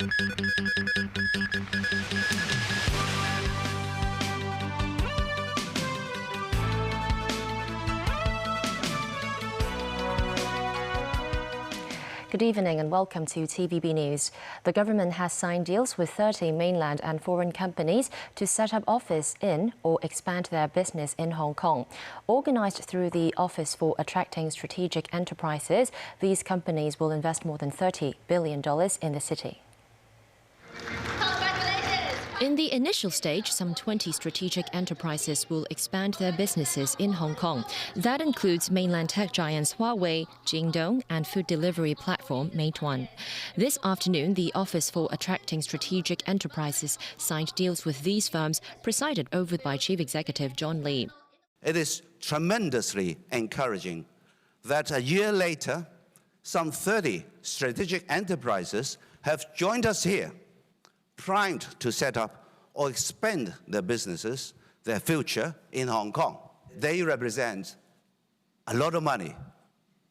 Good evening and welcome to TVB News. The government has signed deals with 30 mainland and foreign companies to set up office in or expand their business in Hong Kong. Organized through the Office for Attracting Strategic Enterprises, these companies will invest more than $30 billion in the city. In the initial stage, some 20 strategic enterprises will expand their businesses in Hong Kong. That includes mainland tech giants Huawei, Jingdong, and food delivery platform Meituan. This afternoon, the Office for Attracting Strategic Enterprises signed deals with these firms, presided over by Chief Executive John Lee. It is tremendously encouraging that a year later, some 30 strategic enterprises have joined us here, primed to set up or expand their businesses, their future in Hong Kong. They represent a lot of money,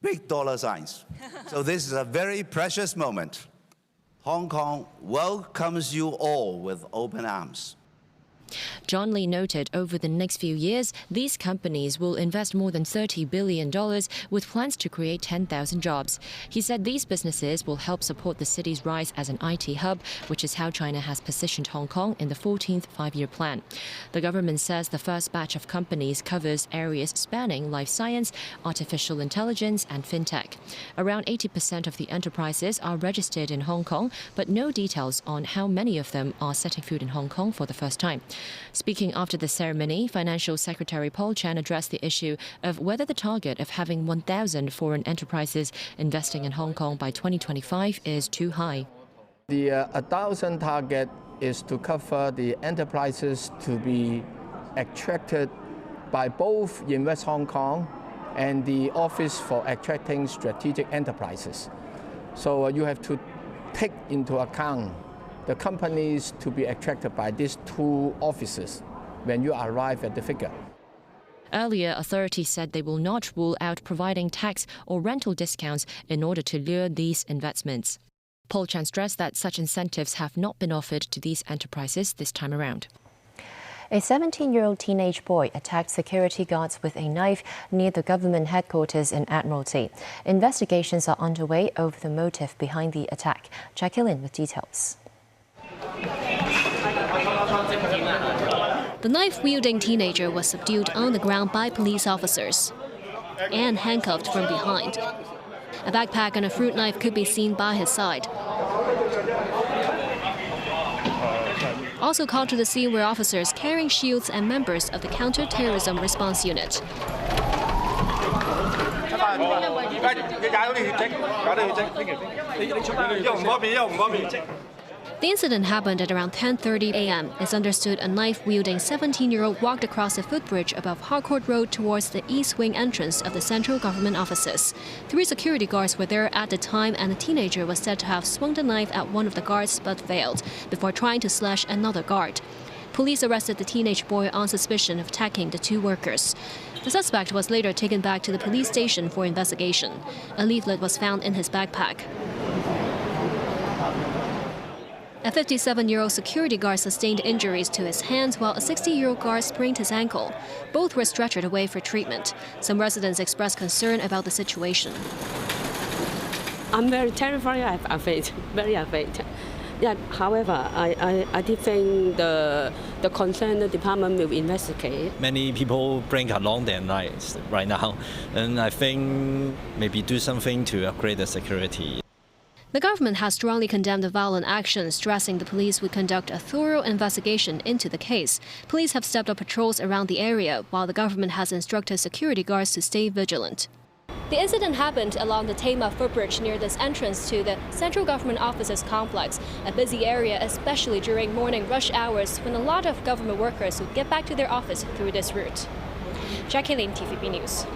big dollar signs. So this is a very precious moment. Hong Kong welcomes you all with open arms. John Lee noted over the next few years, these companies will invest more than $30 billion with plans to create 10,000 jobs. He said these businesses will help support the city's rise as an IT hub, which is how China has positioned Hong Kong in the 14th five-year plan. The government says the first batch of companies covers areas spanning life science, artificial intelligence and fintech. Around 80% of the enterprises are registered in Hong Kong, but no details on how many of them are setting foot in Hong Kong for the first time. Speaking after the ceremony, Financial Secretary Paul Chan addressed the issue of whether the target of having 1,000 foreign enterprises investing in Hong Kong by 2025 is too high. The 1,000 target is to cover the enterprises to be attracted by both Invest Hong Kong and the Office for Attracting Strategic Enterprises. So you have to take into account the companies to be attracted by these two offices when you arrive at the figure. Earlier, authorities said they will not rule out providing tax or rental discounts in order to lure these investments. Paul Chan stressed that such incentives have not been offered to these enterprises this time around. A 17-year-old teenage boy attacked security guards with a knife near the government headquarters in Admiralty. Investigations are underway over the motive behind the attack. Jackie Lin with details. The knife-wielding teenager was subdued on the ground by police officers and handcuffed from behind. A backpack and a fruit knife could be seen by his side. Also called to the scene were officers carrying shields and members of the Counter-Terrorism Response Unit. The incident happened at around 10:30 a.m. It's understood a knife-wielding 17-year-old walked across the footbridge above Harcourt Road towards the east wing entrance of the central government offices. 3 security guards were there at the time, and the teenager was said to have swung the knife at one of the guards but failed, before trying to slash another guard. Police arrested the teenage boy on suspicion of attacking the 2 workers. The suspect was later taken back to the police station for investigation. A leaflet was found in his backpack. A 57-year-old security guard sustained injuries to his hands, while a 60-year-old guard sprained his ankle. Both were stretchered away for treatment. Some residents expressed concern about the situation. I'm very terrified. I'm afraid, very afraid. Yeah, however, I did think the concerned department will investigate. Many people bring along their knives right now, and I think maybe do something to upgrade the security. The government has strongly condemned the violent action, stressing the police would conduct a thorough investigation into the case. Police have stepped up patrols around the area, while the government has instructed security guards to stay vigilant. The incident happened along the Tamar footbridge near this entrance to the Central Government Offices complex, a busy area especially during morning rush hours when a lot of government workers would get back to their office through this route. Jackie Lin, TVB News.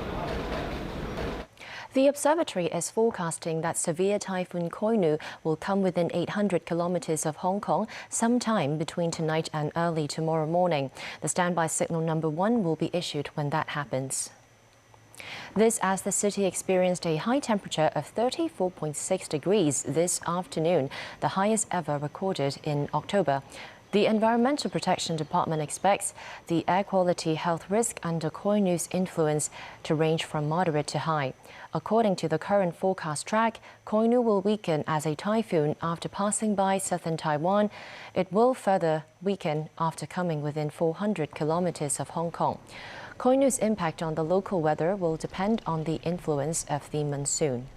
The observatory is forecasting that severe Typhoon Kohinoor will come within 800 kilometers of Hong Kong sometime between tonight and early tomorrow morning. The standby signal number 1 will be issued when that happens. This as the city experienced a high temperature of 34.6 degrees this afternoon, the highest ever recorded in October. The Environmental Protection Department expects the air quality health risk under Kohinoor's influence to range from moderate to high. According to the current forecast track, Kohinoor will weaken as a typhoon after passing by southern Taiwan. It will further weaken after coming within 400 kilometers of Hong Kong. Kohinoor's impact on the local weather will depend on the influence of the monsoon.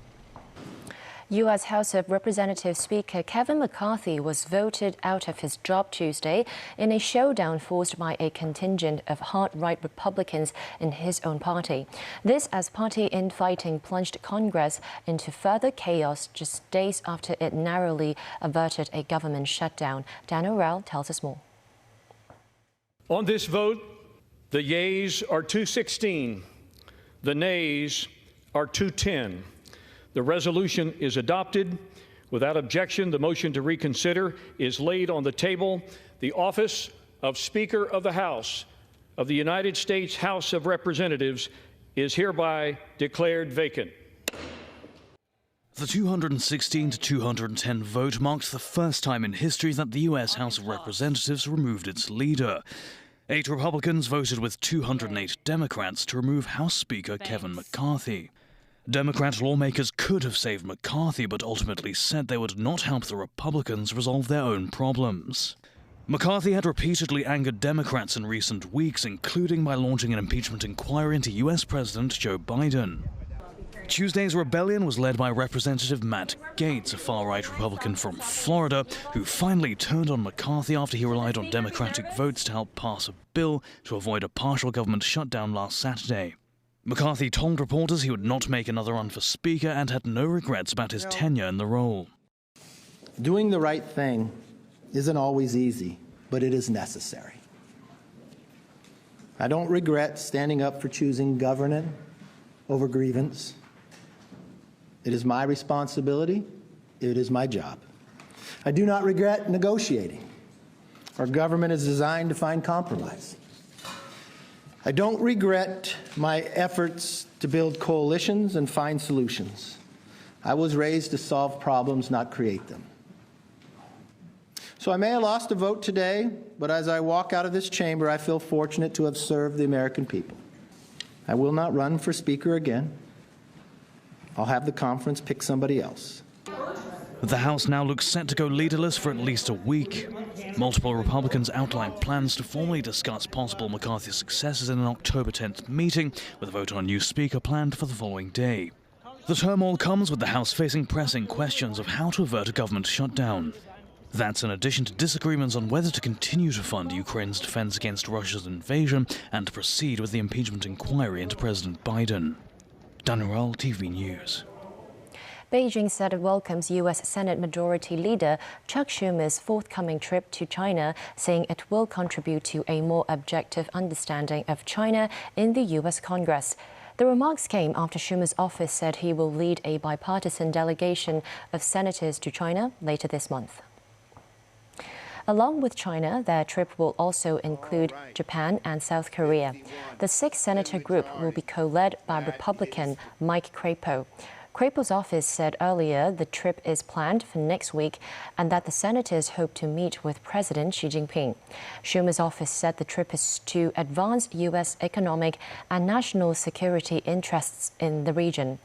U.S. House of Representatives Speaker Kevin McCarthy was voted out of his job Tuesday in a showdown forced by a contingent of hard-right Republicans in his own party. This as party infighting plunged Congress into further chaos just days after it narrowly averted a government shutdown. Dan O'Rell tells us more. On this vote, the yeas are 216, the nays are 210. The resolution is adopted. Without objection, the motion to reconsider is laid on the table. The office of Speaker of the House of the United States House of Representatives is hereby declared vacant. The 216 to 210 vote marked the first time in history that the U.S. House of Representatives removed its leader. 8 Republicans voted with 208 Democrats to remove House Speaker Kevin McCarthy. Democrat lawmakers could have saved McCarthy, but ultimately said they would not help the Republicans resolve their own problems. McCarthy had repeatedly angered Democrats in recent weeks, including by launching an impeachment inquiry into U.S. President Joe Biden. Tuesday's rebellion was led by Representative Matt Gaetz, a far-right Republican from Florida, who finally turned on McCarthy after he relied on Democratic votes to help pass a bill to avoid a partial government shutdown last Saturday. McCarthy told reporters he would not make another run for Speaker and had no regrets about his tenure in the role. Doing the right thing isn't always easy, but it is necessary. I don't regret standing up for choosing governance over grievance. It is my responsibility. It is my job. I do not regret negotiating. Our government is designed to find compromise. I don't regret my efforts to build coalitions and find solutions. I was raised to solve problems, not create them. So I may have lost a vote today, but as I walk out of this chamber, I feel fortunate to have served the American people. I will not run for Speaker again. I'll have the conference pick somebody else. The House now looks set to go leaderless for at least a week. Multiple Republicans outlined plans to formally discuss possible McCarthy successors in an October 10th meeting, with a vote on a new Speaker planned for the following day. The turmoil comes with the House facing pressing questions of how to avert a government shutdown. That's in addition to disagreements on whether to continue to fund Ukraine's defense against Russia's invasion and to proceed with the impeachment inquiry into President Biden. Dan O'Rell, TV News. Beijing said it welcomes U.S. Senate Majority Leader Chuck Schumer's forthcoming trip to China, saying it will contribute to a more objective understanding of China in the U.S. Congress. The remarks came after Schumer's office said he will lead a bipartisan delegation of senators to China later this month. Along with China, their trip will also include Japan and South Korea. The 6-senator group will be co-led by Republican Mike Crapo. Crapo's office said earlier the trip is planned for next week and that the senators hope to meet with President Xi Jinping. Schumer's office said the trip is to advance U.S. economic and national security interests in the region.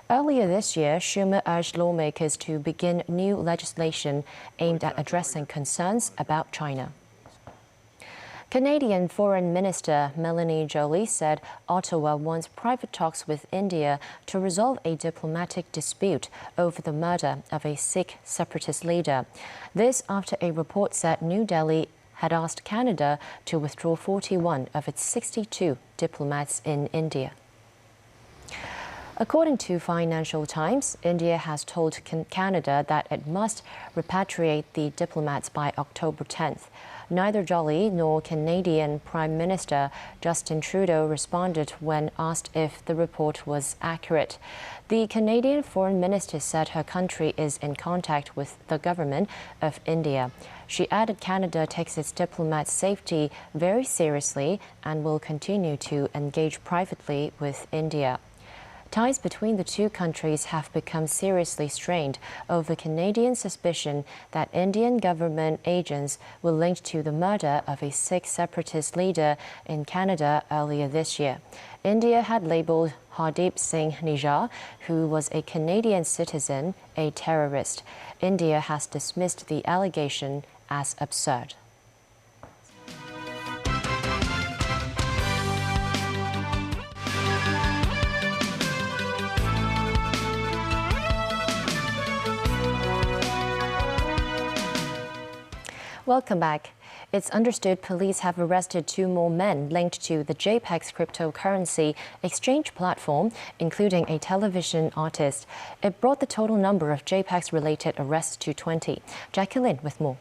Earlier this year, Schumer urged lawmakers to begin new legislation aimed at addressing concerns about China. Canadian Foreign Minister Melanie Joly said Ottawa wants private talks with India to resolve a diplomatic dispute over the murder of a Sikh separatist leader. This after a report said New Delhi had asked Canada to withdraw 41 of its 62 diplomats in India. According to Financial Times, India has told Canada that it must repatriate the diplomats by October 10th. Neither Joly nor Canadian Prime Minister Justin Trudeau responded when asked if the report was accurate. The Canadian Foreign Minister said her country is in contact with the government of India. She added Canada takes its diplomats' safety very seriously and will continue to engage privately with India. Ties between the two countries have become seriously strained over Canadian suspicion that Indian government agents were linked to the murder of a Sikh separatist leader in Canada earlier this year. India had labelled Hardeep Singh Nijjar, who was a Canadian citizen, a terrorist. India has dismissed the allegation as absurd. Welcome back. It's understood police have arrested 2 more men linked to the JPEX cryptocurrency exchange platform, including a television artist. It brought the total number of JPEX-related arrests to 20. Jacqueline with more.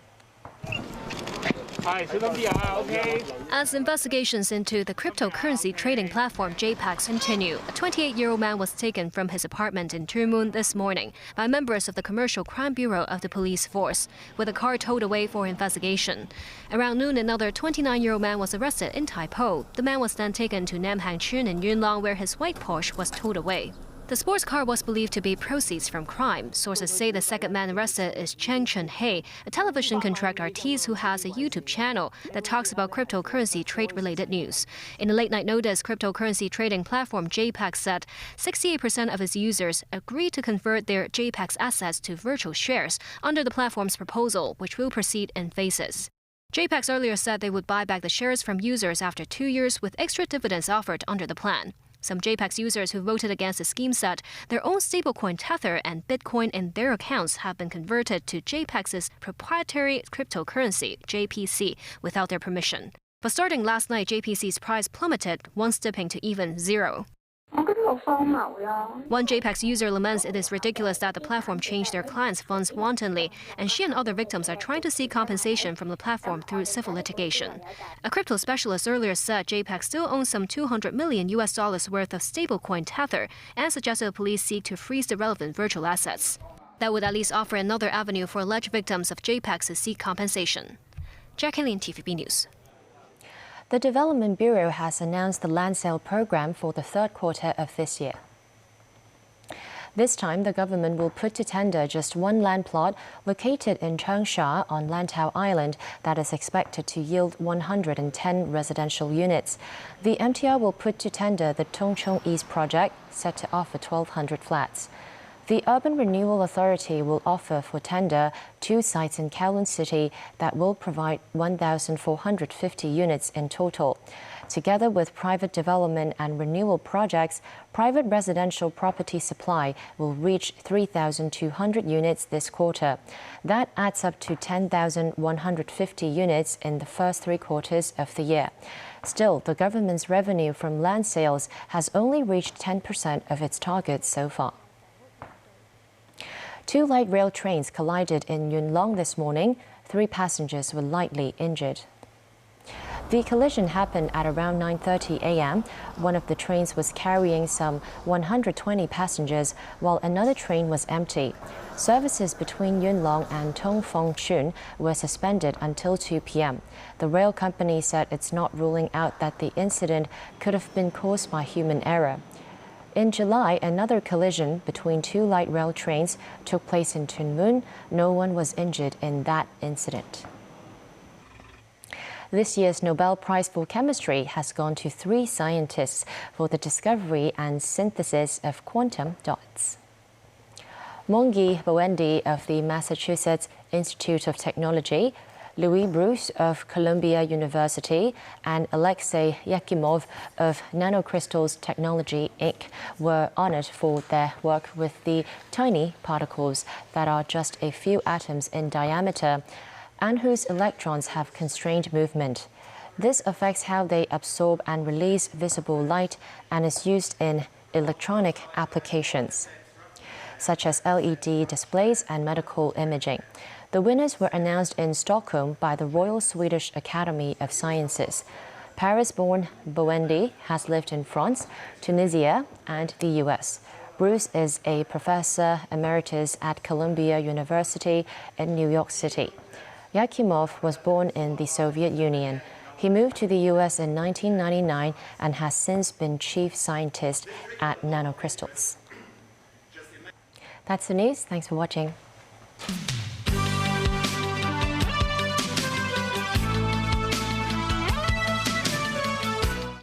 As investigations into the cryptocurrency trading platform JPEX continue, a 28-year-old man was taken from his apartment in Turmun this morning by members of the Commercial Crime Bureau of the police force, with a car towed away for investigation. Around noon, another 29-year-old man was arrested in Taipo. The man was then taken to Nam Hang Chun in Yuen Long, where his white Porsche was towed away. The sports car was believed to be proceeds from crime. Sources say the second man arrested is Cheng Chen Hei, a television contract artiste who has a YouTube channel that talks about cryptocurrency trade-related news. In a late-night notice, cryptocurrency trading platform JPEX said 68% of its users agreed to convert their JPEX assets to virtual shares under the platform's proposal, which will proceed in phases. JPEX earlier said they would buy back the shares from users after 2 years with extra dividends offered under the plan. Some JPEX users who voted against the scheme said their own stablecoin Tether and Bitcoin in their accounts have been converted to JPEX's proprietary cryptocurrency, JPC, without their permission. But starting last night, JPC's price plummeted, once dipping to even zero. One JPEX user laments it is ridiculous that the platform changed their clients' funds wantonly, and she and other victims are trying to seek compensation from the platform through civil litigation. A crypto specialist earlier said JPEX still owns some $200 million worth of stablecoin Tether, and suggested the police seek to freeze the relevant virtual assets. That would at least offer another avenue for alleged victims of JPEX to seek compensation. Jacqueline, TVB News. The Development Bureau has announced the land sale program for the 3rd quarter of this year. This time, the government will put to tender just one land plot located in Changsha on Lantau Island that is expected to yield 110 residential units. The MTR will put to tender the Tongchong East project, set to offer 1,200 flats. The Urban Renewal Authority will offer for tender 2 sites in Kowloon City that will provide 1,450 units in total. Together with private development and renewal projects, private residential property supply will reach 3,200 units this quarter. That adds up to 10,150 units in the first 3 quarters of the year. Still, the government's revenue from land sales has only reached 10% of its target so far. 2 light rail trains collided in Yuen Long this morning. 3 passengers were lightly injured. The collision happened at around 9:30 a.m. One of the trains was carrying some 120 passengers, while another train was empty. Services between Yuen Long and Tung Fong Chun were suspended until 2 p.m. The rail company said it's not ruling out that the incident could have been caused by human error. In July, another collision between 2 light rail trains took place in Tuen Mun. No one was injured in that incident. This year's Nobel Prize for Chemistry has gone to 3 scientists for the discovery and synthesis of quantum dots. Mongi Bowendi of the Massachusetts Institute of Technology, Louis Bruce of Columbia University, and Alexei Yakimov of Nanocrystals Technology, Inc. were honored for their work with the tiny particles that are just a few atoms in diameter and whose electrons have constrained movement. This affects how they absorb and release visible light and is used in electronic applications, such as LED displays and medical imaging. The winners were announced in Stockholm by the Royal Swedish Academy of Sciences. Paris-born Bowendi has lived in France, Tunisia, and the US. Bruce is a professor emeritus at Columbia University in New York City. Yakimov was born in the Soviet Union. He moved to the US in 1999 and has since been chief scientist at Nanocrystals. That's the news. Thanks for watching.